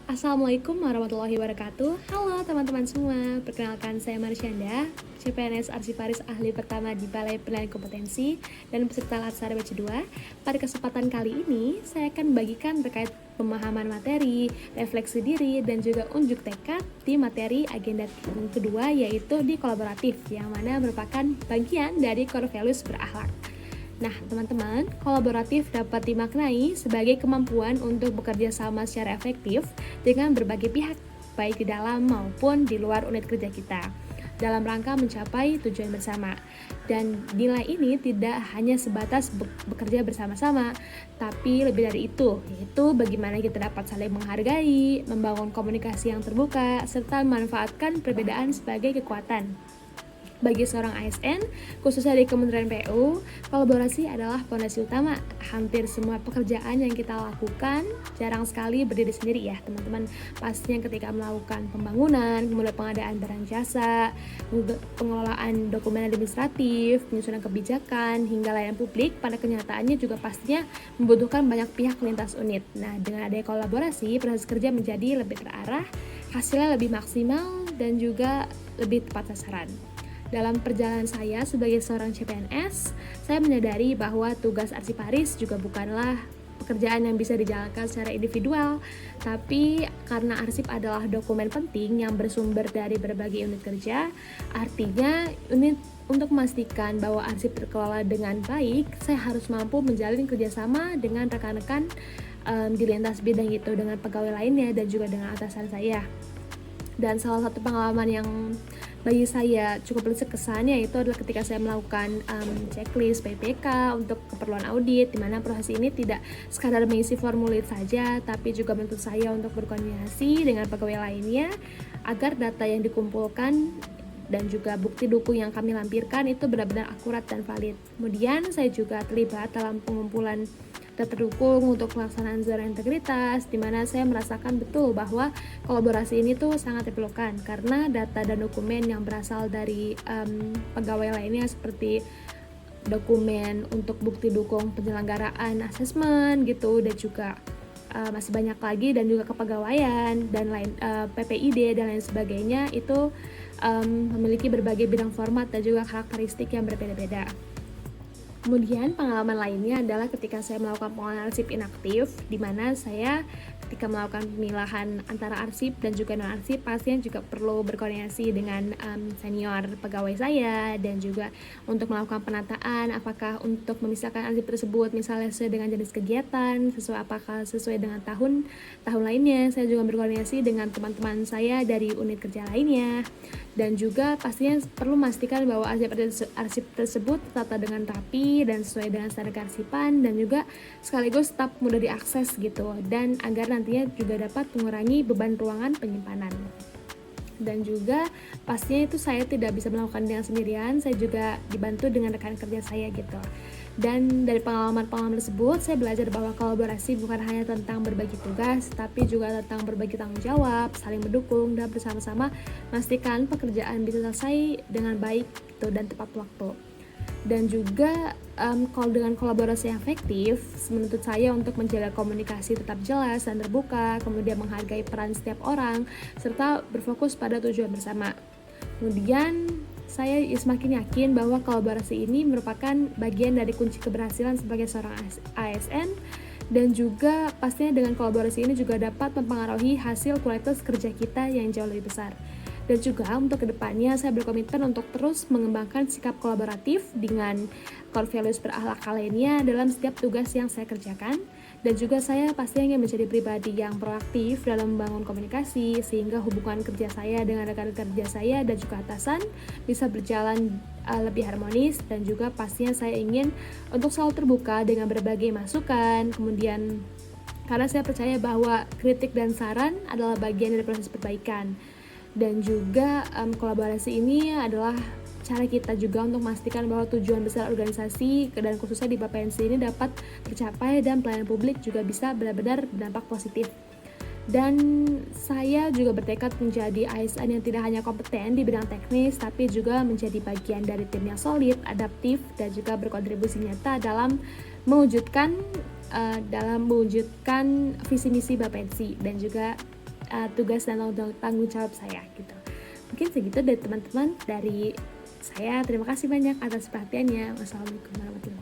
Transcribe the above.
Assalamualaikum warahmatullahi wabarakatuh. Halo teman-teman semua, perkenalkan saya Marsyanda, CPNS Arsiparis Ahli Pertama di Balai Penilaian Kompetensi dan peserta Latsar Batch 2. Pada kesempatan kali ini, saya akan membagikan terkait pemahaman materi, refleksi diri, dan juga unjuk tekad di materi agenda kedua, yaitu di kolaboratif, yang mana merupakan bagian dari core values berakhlak. Nah, teman-teman, kolaboratif dapat dimaknai sebagai kemampuan untuk bekerja sama secara efektif dengan berbagai pihak, baik di dalam maupun di luar unit kerja kita, dalam rangka mencapai tujuan bersama. Dan nilai ini tidak hanya sebatas bekerja bersama-sama, tapi lebih dari itu, yaitu bagaimana kita dapat saling menghargai, membangun komunikasi yang terbuka, serta memanfaatkan perbedaan sebagai kekuatan. Bagi seorang ASN, khususnya di Kementerian PU, kolaborasi adalah fondasi utama. Hampir semua pekerjaan yang kita lakukan jarang sekali berdiri sendiri ya teman-teman. Pastinya ketika melakukan pembangunan, kemudian pengadaan barang jasa, pengelolaan dokumen administratif, penyusunan kebijakan, hingga layanan publik, pada kenyataannya juga pastinya membutuhkan banyak pihak lintas unit. Nah, dengan adanya kolaborasi, proses kerja menjadi lebih terarah, hasilnya lebih maksimal, dan juga lebih tepat sasaran. Dalam perjalanan saya sebagai seorang CPNS, saya menyadari bahwa tugas arsiparis juga bukanlah pekerjaan yang bisa dijalankan secara individual, tapi karena arsip adalah dokumen penting yang bersumber dari berbagai unit kerja, artinya untuk memastikan bahwa arsip terkelola dengan baik, saya harus mampu menjalin kerjasama dengan rekan-rekan di lintas bidang itu, dengan pegawai lainnya dan juga dengan atasan saya. Dan salah satu pengalaman yang bagi saya cukup berkesan yaitu adalah ketika saya melakukan checklist PPK untuk keperluan audit, di mana proses ini tidak sekadar mengisi formulir saja, tapi juga menuntut saya untuk berkoordinasi dengan pegawai lainnya agar data yang dikumpulkan dan juga bukti dukung yang kami lampirkan itu benar-benar akurat dan valid. Kemudian saya juga terlibat dalam pengumpulan data dukung untuk pelaksanaan zona integritas, di mana saya merasakan betul bahwa kolaborasi ini tuh sangat diperlukan karena data dan dokumen yang berasal dari pegawai lainnya seperti dokumen untuk bukti dukung penyelenggaraan asesmen gitu, dan juga masih banyak lagi, dan juga kepegawaian dan lain PPID dan lain sebagainya itu memiliki berbagai bidang format dan juga karakteristik yang berbeda-beda. Kemudian pengalaman lainnya adalah ketika saya melakukan pengolahan arsip inaktif, di mana saya ketika melakukan pemilahan antara arsip dan juga non-arsip, pastinya juga perlu berkoordinasi dengan senior pegawai saya, dan juga untuk melakukan penataan apakah untuk memisahkan arsip tersebut misalnya sesuai dengan jenis kegiatan, apakah sesuai dengan tahun lainnya. Saya juga berkoordinasi dengan teman-teman saya dari unit kerja lainnya, dan juga pastinya perlu memastikan bahwa arsip tersebut tertata dengan rapi dan sesuai dengan standar kearsipan, dan juga sekaligus tetap mudah diakses gitu, dan agar nantinya juga dapat mengurangi beban ruangan penyimpanan. Dan juga pastinya itu saya tidak bisa melakukan dengan sendirian, saya juga dibantu dengan rekan kerja saya gitu. Dan dari pengalaman-pengalaman tersebut, saya belajar bahwa kolaborasi bukan hanya tentang berbagi tugas, tapi juga tentang berbagi tanggung jawab, saling mendukung, dan bersama-sama memastikan pekerjaan bisa selesai dengan baik gitu, dan tepat waktu. Dan juga kalau dengan kolaborasi yang efektif, menuntut saya untuk menjaga komunikasi tetap jelas dan terbuka, kemudian menghargai peran setiap orang, serta berfokus pada tujuan bersama. Kemudian saya semakin yakin bahwa kolaborasi ini merupakan bagian dari kunci keberhasilan sebagai seorang ASN, dan juga pastinya dengan kolaborasi ini juga dapat mempengaruhi hasil kualitas kerja kita yang jauh lebih besar. Dan juga untuk kedepannya saya berkomitmen untuk terus mengembangkan sikap kolaboratif dengan core values berakhlak lainnya dalam setiap tugas yang saya kerjakan. Dan juga saya pastinya ingin menjadi pribadi yang proaktif dalam membangun komunikasi, sehingga hubungan kerja saya dengan rekan kerja saya dan juga atasan bisa berjalan lebih harmonis. Dan juga pastinya saya ingin untuk selalu terbuka dengan berbagai masukan. Kemudian karena saya percaya bahwa kritik dan saran adalah bagian dari proses perbaikan. Dan juga kolaborasi ini adalah cara kita juga untuk memastikan bahwa tujuan besar organisasi dan khususnya di BPNC ini dapat tercapai, dan pelayanan publik juga bisa benar-benar berdampak positif. Dan saya juga bertekad menjadi ASN yang tidak hanya kompeten di bidang teknis, tapi juga menjadi bagian dari tim yang solid, adaptif, dan juga berkontribusi nyata dalam mewujudkan visi misi BPNC, dan juga tugas dan tanggung jawab saya gitu. Mungkin segitu dari teman-teman dari saya. Terima kasih banyak atas perhatiannya. Wassalamualaikum warahmatullahi wabarakatuh.